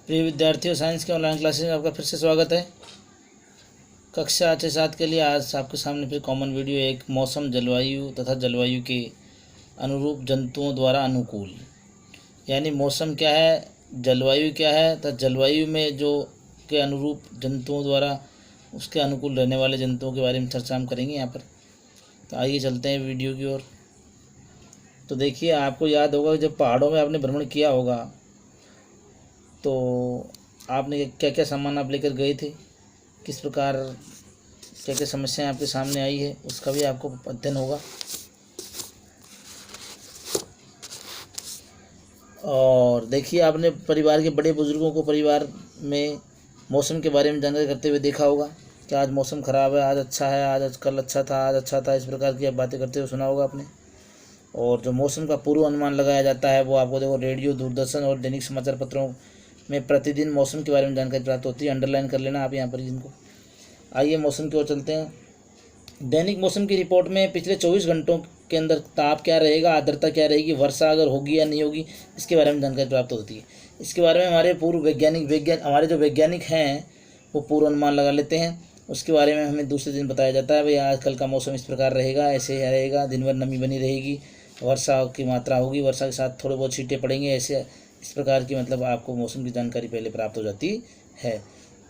प्रिय विद्यार्थियों, साइंस के ऑनलाइन क्लासेस में आपका फिर से स्वागत है। कक्षा 6-7 के लिए आज आपके सामने फिर कॉमन वीडियो एक मौसम, जलवायु तथा जलवायु के अनुरूप जंतुओं द्वारा अनुकूल, यानी मौसम क्या है, जलवायु क्या है तथा जलवायु में जो के अनुरूप जंतुओं द्वारा उसके अनुकूल रहने वाले जंतुओं के बारे में चर्चा हम करेंगे यहाँ पर। तो आइए चलते हैं वीडियो की ओर। तो देखिए, आपको याद होगा जब पहाड़ों में आपने भ्रमण किया होगा तो आपने क्या क्या सामान आप लेकर गए थे, किस प्रकार क्या क्या समस्याएं आपके सामने आई है, उसका भी आपको अध्ययन होगा। और देखिए, आपने परिवार के बड़े बुजुर्गों को परिवार में मौसम के बारे में जानकारी करते हुए देखा होगा कि आज मौसम ख़राब है, आज अच्छा है, आज कल अच्छा था, आज अच्छा था, इस प्रकार की आप बातें करते हुए सुना होगा आपने। और जो मौसम का पूर्व अनुमान लगाया जाता है वो आपको देखो रेडियो, दूरदर्शन और दैनिक समाचार पत्रों में प्रतिदिन मौसम के बारे में जानकारी प्राप्त होती है। अंडरलाइन कर लेना आप यहाँ पर इनको। आइए मौसम की ओर चलते हैं। दैनिक मौसम की रिपोर्ट में पिछले 24 घंटों के अंदर ताप क्या रहेगा, आर्द्रता क्या रहेगी, वर्षा अगर होगी या नहीं होगी, इसके बारे में जानकारी प्राप्त होती है। इसके बारे में हमारे हमारे जो वैज्ञानिक हैं वो पूर्व अनुमान लगा लेते हैं। उसके बारे में हमें दूसरे दिन बताया जाता है, भाई आज कल का मौसम इस प्रकार रहेगा, ऐसे रहेगा, दिन भर नमी बनी रहेगी, वर्षा की मात्रा होगी, वर्षा के साथ थोड़े बहुत छींटे पड़ेंगे, ऐसे इस प्रकार की मतलब आपको मौसम की जानकारी पहले प्राप्त हो जाती है।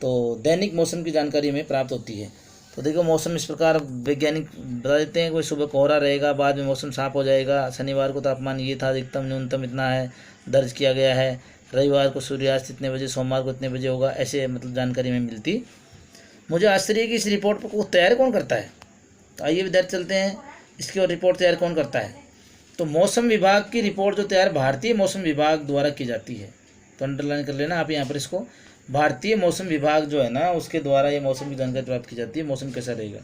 तो दैनिक मौसम की जानकारी हमें प्राप्त होती है। तो देखो, मौसम इस प्रकार वैज्ञानिक बता देते हैं, कोई सुबह कोहरा रहेगा, बाद में मौसम साफ हो जाएगा। शनिवार को तापमान ये था, अधिकतम न्यूनतम इतना है दर्ज किया गया है। रविवार को सूर्यास्त इतने बजे, सोमवार को इतने बजे होगा, ऐसे मतलब जानकारी हमें मिलती। मुझे आश्चर्य है कि इस रिपोर्ट को तैयार कौन करता है। तो आइए विद्यार्थी चलते हैं, इसकी और रिपोर्ट तैयार कौन करता है। तो मौसम विभाग की रिपोर्ट जो तैयार भारतीय मौसम विभाग द्वारा की जाती है। तो अंडरलाइन कर लेना आप यहाँ पर इसको। भारतीय मौसम विभाग जो है ना, उसके द्वारा ये मौसम की जानकारी प्राप्त की जाती है। मौसम कैसा रहेगा,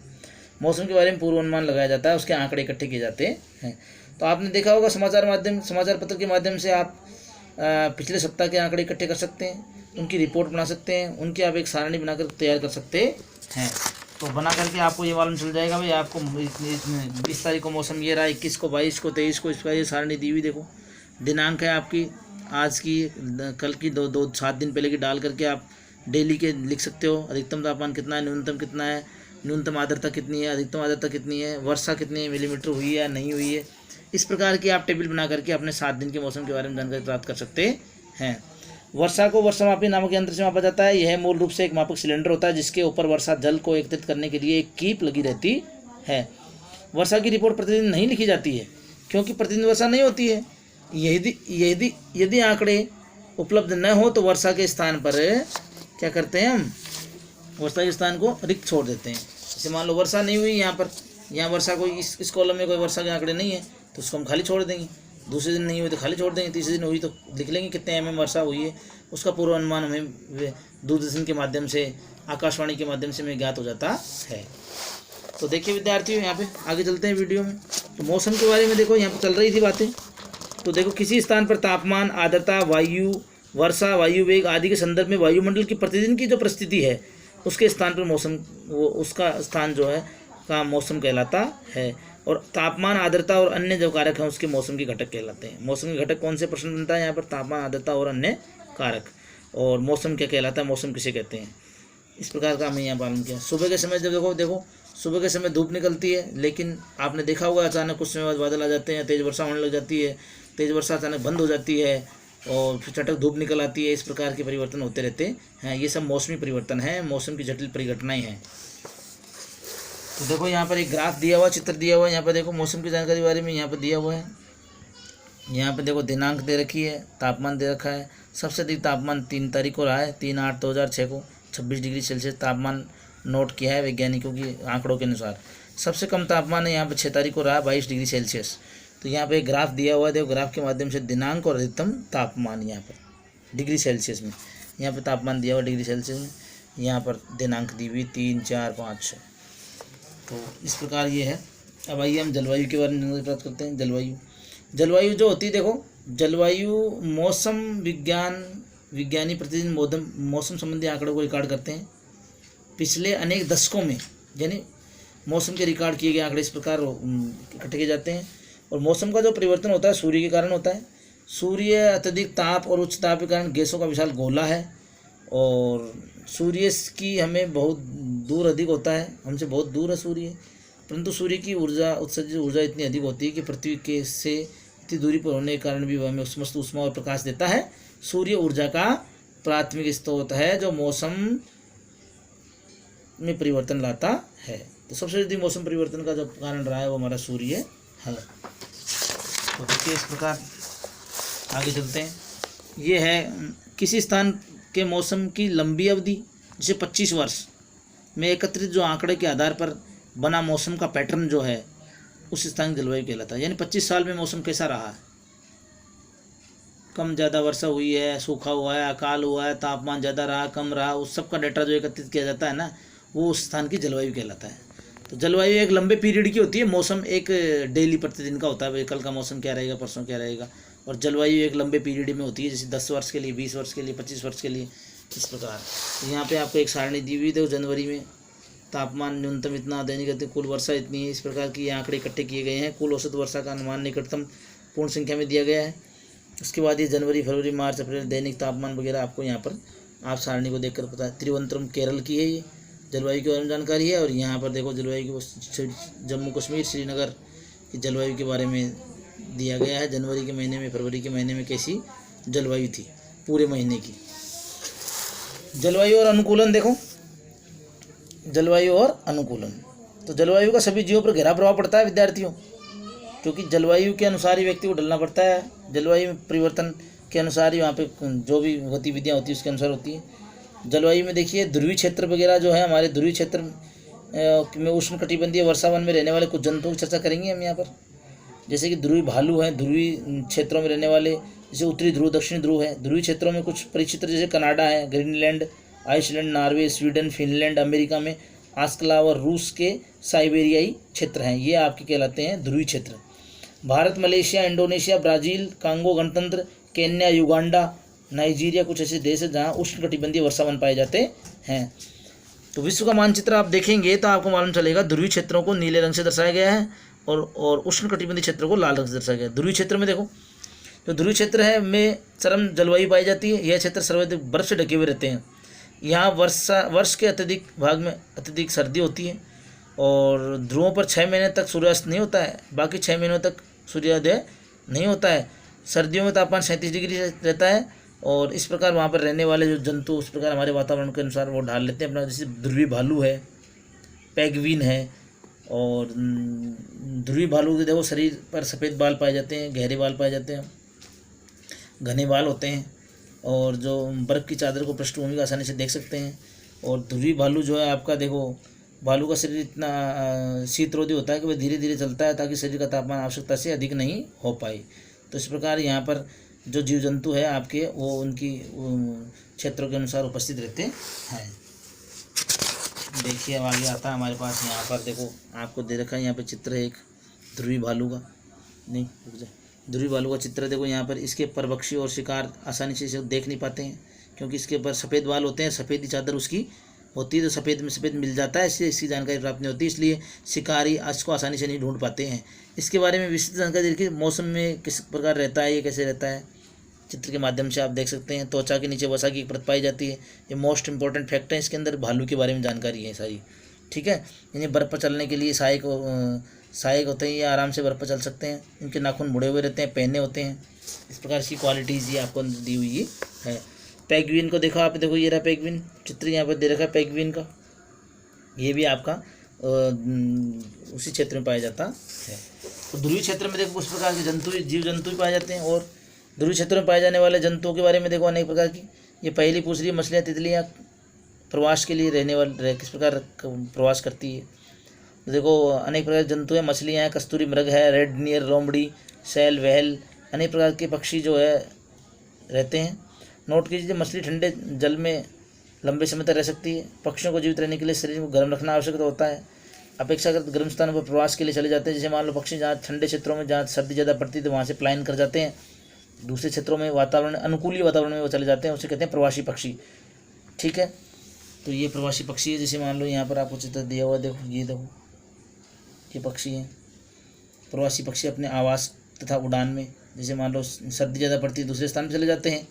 मौसम के बारे में पूर्वानुमान लगाया जाता है, उसके आंकड़े इकट्ठे किए जाते हैं। तो आपने देखा होगा समाचार पत्र के माध्यम से आप पिछले सप्ताह के आंकड़े इकट्ठे कर सकते हैं, उनकी रिपोर्ट बना सकते हैं, उनकी आप एक सारणी बनाकर तैयार कर सकते हैं। तो बना करके आपको ये मालूम चल जाएगा भाई आपको 20 तारीख को मौसम ये रहा, 21 को, 22 को, 23 को, इसका ये सारणी दी हुई देखो। दिनांक है आपकी आज की, कल की, 7 दिन पहले की डाल करके आप डेली के लिख सकते हो। अधिकतम तापमान कितना है, न्यूनतम कितना है, न्यूनतम आर्द्रता कितनी है, अधिकतम आर्द्रता कितनी है, वर्षा कितनी मिलीमीटर हुई है या नहीं हुई है। इस प्रकार की आप टेबल बना करके अपने 7 दिन के मौसम के बारे में जानकारी प्राप्त कर सकते हैं। वर्षा को वर्षामापी नामक यंत्र से मापा जाता है। यह मूल रूप से एक मापक सिलेंडर होता है जिसके ऊपर वर्षा जल को एकत्रित करने के लिए एक कीप लगी रहती है। वर्षा की रिपोर्ट प्रतिदिन नहीं लिखी जाती है क्योंकि प्रतिदिन वर्षा नहीं होती है। यदि आंकड़े उपलब्ध न हो तो वर्षा के स्थान पर क्या करते हैं हम, वर्षा के स्थान को रिक्त छोड़ देते हैं। जैसे मान लो वर्षा नहीं हुई यहाँ वर्षा कोई इस कॉलम में कोई वर्षा के आंकड़े नहीं है तो उसको हम खाली छोड़ देंगे। दूसरे दिन नहीं हुई तो खाली छोड़ देंगे, तीसरे दिन हुई तो लिख लेंगे कितने mm वर्षा हुई है। उसका पूर्वानुमान हमें दूरदर्शन के माध्यम से, आकाशवाणी के माध्यम से हमें ज्ञात हो जाता है। तो देखिए विद्यार्थियों, यहाँ पे आगे चलते हैं वीडियो में। तो मौसम के बारे में देखो, यहाँ पर चल रही थी बातें। तो देखो, किसी स्थान पर तापमान, आर्द्रता, वायु, वर्षा, वायु वेग आदि के संदर्भ में वायुमंडल की प्रतिदिन की जो परिस्थिति है उसके स्थान पर मौसम, वो उसका स्थान जो है का मौसम कहलाता है। और तापमान, आर्द्रता और अन्य जो कारक हैं उसके मौसम के घटक कहलाते हैं। मौसम के घटक कौन से प्रश्न बनता है यहाँ पर, तापमान, आर्द्रता और अन्य कारक। और मौसम क्या कहलाता है, मौसम किसे कहते हैं, इस प्रकार का हमने यहाँ पालन किया। सुबह के समय जब देखो सुबह के समय धूप निकलती है, लेकिन आपने देखा होगा अचानक कुछ समय बाद बादल आ जाते हैं, तेज़ वर्षा होने लग जाती है, तेज़ वर्षा अचानक बंद हो जाती है और फिर चटक धूप निकल आती है। इस प्रकार के परिवर्तन होते रहते हैं। ये सब मौसमी परिवर्तन है, मौसम की जटिल परिघटनाएँ हैं। तो देखो, यहाँ पर एक ग्राफ दिया हुआ, चित्र दिया हुआ है। यहाँ पर देखो मौसम की जानकारी के बारे में यहाँ पर दिया हुआ है। यहाँ पर देखो दिनांक दे रखी है, तापमान दे रखा है। सबसे अधिक तापमान 3 तारीख को रहा है, 3/8/2006 को 26 डिग्री सेल्सियस तापमान नोट किया है वैज्ञानिकों की आंकड़ों के अनुसार। सबसे कम तापमान है यहाँ पर 6 तारीख को रहा है, 22 डिग्री सेल्सियस। तो यहाँ पर एक ग्राफ दिया हुआ है, देखो ग्राफ के माध्यम से दिनांक और अधिकतम तापमान यहाँ पर डिग्री सेल्सियस में, यहाँ पर तापमान दिया हुआ डिग्री सेल्सियस में, यहाँ पर दिनांक दी हुई 3, 4, 5, 6। तो इस प्रकार ये है। अब आइए हम जलवायु के बारे में जानकारी प्राप्त करते हैं। जलवायु जो होती है, देखो जलवायु मौसम विज्ञानी प्रतिदिन मौसम संबंधी आंकड़ों को रिकॉर्ड करते हैं। पिछले अनेक दशकों में यानी मौसम के रिकॉर्ड किए गए आंकड़े इस प्रकार इकट्ठे किए जाते हैं। और मौसम का जो परिवर्तन होता है सूर्य के कारण होता है। सूर्य अत्यधिक ताप और उच्च ताप के कारण गैसों का विशाल गोला है और सूर्य की हमें बहुत दूर अधिक होता है, हमसे बहुत दूर है सूर्य, परंतु सूर्य की ऊर्जा, उत्सर्जित ऊर्जा इतनी अधिक होती है कि पृथ्वी के से इतनी दूरी पर होने के कारण भी वह हमें समस्त ऊष्मा और प्रकाश देता है। सूर्य ऊर्जा का प्राथमिक स्रोत है जो मौसम में परिवर्तन लाता है। तो सबसे जल्दी मौसम परिवर्तन का जो कारण रहा है वो हमारा सूर्य है। तो देखिए इस प्रकार आगे चलते हैं। ये है किसी स्थान के मौसम की लंबी अवधि, जैसे 25 वर्ष में एकत्रित जो आंकड़े के आधार पर बना मौसम का पैटर्न जो है उस स्थान की जलवायु कहलाता है। यानी 25 साल में मौसम कैसा रहा है, कम ज़्यादा वर्षा हुई है, सूखा हुआ है, अकाल हुआ है, तापमान ज़्यादा रहा, कम रहा, उस सब का डाटा जो एकत्रित किया जाता है ना, वो उस स्थान की जलवायु कहलाता है। तो जलवायु एक लंबे पीरियड की होती है, मौसम एक डेली प्रतिदिन का होता है, भाई कल का मौसम क्या रहेगा, परसों क्या रहेगा। और जलवायु एक लंबे पीरियड में होती है, जैसे 10 वर्ष के लिए, 20 वर्ष के लिए, 25 वर्ष के लिए, इस प्रकार। यहाँ पे आपको एक सारणी दी हुई थी, जनवरी में तापमान न्यूनतम इतना, दैनिक गति कुल वर्षा इतनी है, इस प्रकार की ये आंकड़े इकट्ठे किए गए हैं। कुल औसत वर्षा का अनुमान निकटतम पूर्ण संख्या में दिया गया है। उसके बाद ये जनवरी, फरवरी, मार्च, अप्रैल दैनिक तापमान वगैरह आपको यहाँ पर आप सारणी को देखकर पता है। तिरुवनंतपुरम केरल की है, ये जलवायु के बारे में जानकारी है। और यहाँ पर देखो जलवायु के जम्मू कश्मीर, श्रीनगर की जलवायु के बारे में दिया गया है। जनवरी के महीने में, फरवरी के महीने में कैसी जलवायु थी पूरे महीने की। जलवायु और अनुकूलन देखो, जलवायु और अनुकूलन। तो जलवायु का सभी जीवों पर गहरा प्रभाव पड़ता है विद्यार्थियों, क्योंकि जलवायु के अनुसार ही व्यक्ति को ढलना पड़ता है। जलवायु परिवर्तन के अनुसार ही वहाँ पे जो भी गतिविधियाँ होती है उसके अनुसार होती है। जलवायु में देखिए ध्रुवीय क्षेत्र वगैरह जो है, हमारे ध्रुवीय क्षेत्र में उष्ण कटिबंधीय वर्षावन में रहने वाले कुछ जंतुओं की चर्चा करेंगे हम यहाँ पर। जैसे कि ध्रुवीय भालू हैं, ध्रुवीय क्षेत्रों में रहने वाले, जैसे उत्तरी ध्रुव, दक्षिणी ध्रुव है। ध्रुवीय क्षेत्रों में कुछ परिचित्र जैसे कनाडा है, Greenland, Iceland, Norway, Sweden, Finland, America में आस्कला और रूस के साइबेरियाई क्षेत्र हैं, ये आपके कहलाते हैं ध्रुवीय क्षेत्र। Bharat, Malaysia, Indonesia, Brazil, Congo गणतंत्र, केन्या, युगांडा, नाइजीरिया कुछ ऐसे देश हैं जहाँ उष्णकटिबंधीय वर्षावन पाए जाते हैं। तो विश्व का मानचित्र आप देखेंगे तो आपको मालूम चलेगा ध्रुवीय क्षेत्रों को नीले रंग से दर्शाया गया है और उष्णकटिबंधीय क्षेत्रों को लाल रंग से दर्शाया गया है। ध्रुवीय क्षेत्र में देखो, जो ध्रुवीय क्षेत्र है में चरम जलवायु पाई जाती है। यह क्षेत्र सर्वाधिक बर्फ से ढके हुए रहते हैं। यहाँ वर्ष के अत्यधिक भाग में अत्यधिक सर्दी होती है और ध्रुवों पर 6 महीने तक सूर्यास्त नहीं होता है, बाकी 6 महीनों तक सूर्योदय नहीं होता है। सर्दियों में तापमान 37 डिग्री रहता है और इस प्रकार वहाँ पर रहने वाले जो जंतु उस प्रकार हमारे वातावरण के अनुसार वो ढाल लेते हैं अपना। जैसे ध्रुवीय भालू है, पेंगुइन है, और ध्रुवीय भालू के देखो शरीर पर सफ़ेद बाल पाए जाते हैं, गहरे बाल पाए जाते हैं, घने बाल होते हैं और जो बर्फ़ की चादर को पृष्ठभूमि का आसानी से देख सकते हैं। और ध्रुवीय भालू जो है आपका देखो, भालू का शरीर इतना शीतरोधी होता है कि वह धीरे धीरे चलता है ताकि शरीर का तापमान आवश्यकता से अधिक नहीं हो पाए। तो इस प्रकार यहाँ पर जो जीव जंतु है आपके वो उनकी क्षेत्रों के अनुसार उपस्थित रहते हैं। देखिए अब आगे आता है हमारे पास, यहाँ पर देखो आपको दे रखा है, यहाँ पे चित्र है एक ध्रुवीय भालू का, नहीं रुक जाए, ध्रुवीय भालू का चित्र देखो। यहाँ पर इसके परभक्षी और शिकार आसानी से इसे देख नहीं पाते हैं क्योंकि इसके ऊपर सफ़ेद बाल होते हैं, सफ़ेद चादर उसकी होती है, तो सफ़ेद में सफ़ेद मिल जाता है, इससे इसकी जानकारी प्राप्त नहीं होती, इसलिए शिकारी इसको आसानी से नहीं ढूंढ पाते हैं। इसके बारे में विस्तृत जानकारी देखिए, मौसम में किस प्रकार रहता है, ये कैसे रहता है, चित्र के माध्यम से आप देख सकते हैं। त्वचा के नीचे वसा की परत पाई जाती है, ये मोस्ट इंपॉर्टेंट फैक्ट है। इसके अंदर भालू के बारे में जानकारी है सारी, ठीक है। इन्हें बर्फ़ पर चलने के लिए सहायक होते हैं, ये आराम से बर्फ़ पर चल सकते हैं। इनके नाखून मुड़े हुए रहते हैं, पहने होते हैं। इस प्रकार की क्वालिटीज़ ये आपको दी हुई है। पेंगुइन को देखो आप, देखो ये रहा पेंगुइन, चित्र यहाँ पर दे रखा है पेंगुइन का, ये भी आपका उसी क्षेत्र में पाया जाता है। तो ध्रुवीय क्षेत्र में देखो उस प्रकार के जंतु, जीव जंतु भी पाए जाते हैं। और ध्रुवीय क्षेत्र में पाए जाने वाले जंतुओं के बारे में देखो अनेक प्रकार की, ये पहली पूछ रही है, मछलियाँ, तितलियाँ प्रवास के लिए रहने वाले किस प्रकार प्रवास करती है। तो देखो अनेक प्रकार के जंतु हैं, मछलियाँ हैं, कस्तूरी मृग है, रेड नियर, लोमड़ी, सैल, व्हेल, अनेक प्रकार के पक्षी जो है रहते हैं। नोट कीजिए, मछली ठंडे जल में लंबे समय तक रह सकती है। पक्षियों को जीवित रहने के लिए शरीर को गर्म रखना आवश्यक होता है। अपेक्षाकृत गर्म स्थानों पर प्रवास के लिए चले जाते हैं। जैसे मान लो पक्षी जहाँ ठंडे क्षेत्रों में जहाँ सर्दी ज़्यादा पड़ती है तो वहाँ से पलायन कर जाते हैं, दूसरे क्षेत्रों में वातावरण अनुकूली वातावरण में वो चले जाते हैं, उसे कहते हैं प्रवासी पक्षी, ठीक है। तो ये प्रवासी पक्षी है। जैसे मान लो यहाँ पर आपको चित्र दिया हुआ, देखो ये देखो ये पक्षी हैं। प्रवासी पक्षी अपने आवास तथा उड़ान में, जैसे मान लो सर्दी ज़्यादा पड़ती है दूसरे स्थान पर चले जाते हैं,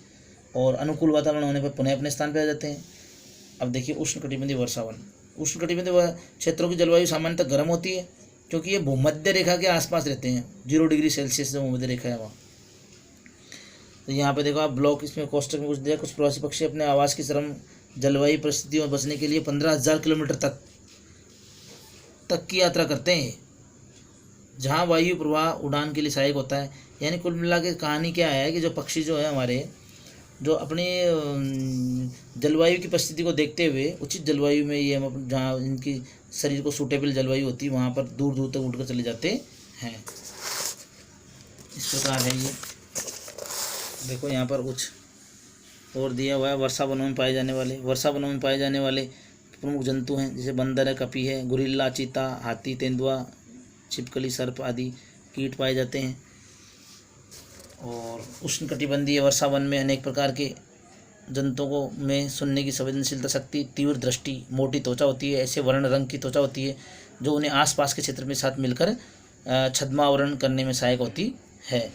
और अनुकूल वातावरण होने पर पुनः अपने स्थान पर आ जाते हैं। अब देखिए उष्णकटिबंधीय वर्षावन। उष्णकटिबंधीय क्षेत्रों की जलवायु सामान्यतः गर्म होती है क्योंकि ये भूमध्य रेखा के आसपास रहते हैं, 0 डिग्री सेल्सियस जो भूमध्य रेखा है वहाँ। तो यहाँ पे देखो आप ब्लॉक, इसमें कोष्टक में कुछ दिया, कुछ प्रवासी पक्षी अपने आवास की चरम जलवायु परिस्थितियों में बचने के लिए 15,000 किलोमीटर तक की यात्रा करते हैं, जहाँ वायु प्रवाह उड़ान के लिए सहायक होता है। यानी कुल मिला के कहानी क्या है कि जो पक्षी जो है हमारे, जो अपनी जलवायु की परिस्थिति को देखते हुए उचित जलवायु में ये जहाँ इनकी शरीर को सूटेबल जलवायु होती है वहाँ पर दूर दूर तक उड़कर चले जाते हैं। इस प्रकार है ये। देखो यहाँ पर कुछ और दिया हुआ है। वर्षा वनों में पाए जाने वाले प्रमुख जंतु हैं, जैसे बंदर है, कपी है, गुरिल्ला, चीता, हाथी, तेंदुआ, छिपकली, सर्प आदि कीट पाए जाते हैं। और उष्णकटिबंधीय वर्षा वन में अनेक प्रकार के जंतुओं में सुनने की संवेदनशीलता शक्ति, तीव्र दृष्टि, मोटी त्वचा होती है, ऐसे वर्ण रंग की त्वचा होती है जो उन्हें आसपास के क्षेत्र में साथ मिलकर छद्मावरण करने में सहायक होती है।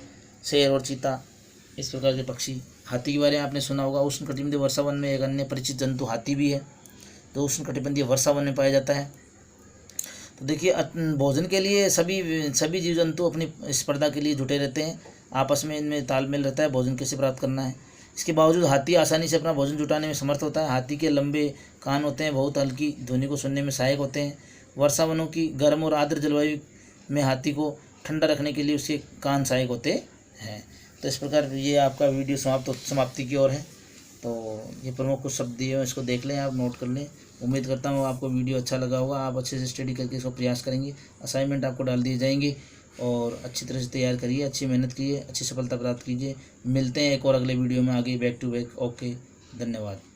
शेर और चीता इस प्रकार के पक्षी। हाथी के बारे में आपने सुना होगा। उष्णकटिबंधीय वर्षा वन में एक अन्य परिचित जंतु हाथी भी है, जो उष्णकटिबंधीय वर्षा वन में पाया जाता है। तो देखिए भोजन के लिए सभी जीव जंतु अपनी स्पर्धा के लिए जुटे रहते हैं, आपस में इनमें तालमेल रहता है भोजन कैसे प्राप्त करना है। इसके बावजूद हाथी आसानी से अपना भोजन जुटाने में समर्थ होता है। हाथी के लंबे कान होते हैं, बहुत हल्की ध्वनि को सुनने में सहायक होते हैं। वर्षा वनों की गर्म और आर्द्र जलवायु में हाथी को ठंडा रखने के लिए उसके कान सहायक होते हैं। तो इस प्रकार ये आपका वीडियो समाप्ति की ओर है। तो ये प्रमुख कुछ शब्द दिए हैं, इसको देख लें, आप नोट कर लें। उम्मीद करता हूँ आपको वीडियो अच्छा लगा होगा, आप अच्छे से स्टडी करके इसको प्रयास करेंगे। असाइनमेंट आपको डाल दिए जाएंगे और अच्छी तरह से तैयार करिए, अच्छी मेहनत कीजिए, अच्छी सफलता प्राप्त कीजिए। मिलते हैं एक और अगले वीडियो में आगे बैक टू बैक। ओके, धन्यवाद।